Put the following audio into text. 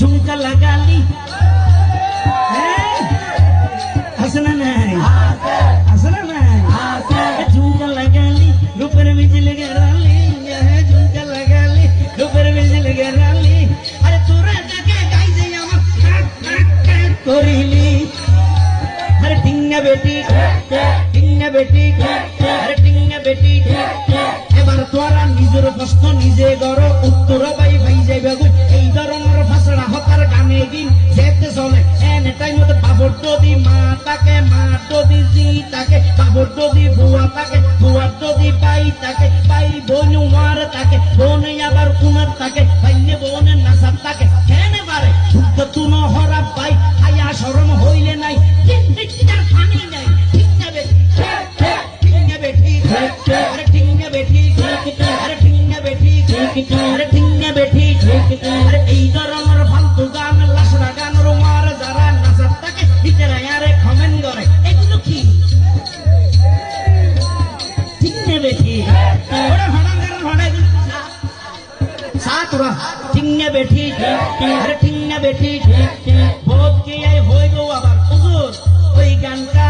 ঝুমকা লাগালি হাসনা নাই হাসনা নাই ঝুমকা লাগালি রূপের বিজল গেরালি ঝুমকা লাগালি রূপের বিজল গেরালি আরে তোরা দেখে গাই যে আমার করিলি আরে টিঙ্গা বেটি আরে টিঙ্গা বেটি এবার তোরা নিজের প্রশ্ন নিজে গড় উত্তর বাই ভাই যাইবে গো এই ধরনের ভাষা হতার গানে দিন যেতে চলে এনে টাইম মতো বাবর যদি মা তাকে মা যদি জি তাকে বাবর যদি বুয়া তাকে বুয়া যদি পাই তাকে পাই বোন মার তাকে বোন আবার কুমার তাকে ভাইনে বোনের নাসার তাকে কেন পারে শুদ্ধ তুনো হরা পাই আয়া শরম হইলে নাই কিন্তু ফানি নাই টিঙ্গা বেটি আরে টিঙ্গা বেটি আরে টিঙ্গা বেটি আরে টিঙ্গা বেটি আরে এই ধরনের ফালতু গান লাসরা গান রোমার যারা নাচার তাকে ভিতরে আরে কমেন্ট করে এগুলো কি টিঙ্গা বেটি ওরা ভাড়া সাতরা টিঙ্গা বেটি আরে টিঙ্গা বেটি বহুত কে আই হইব আবার হুজুর ওই গানটা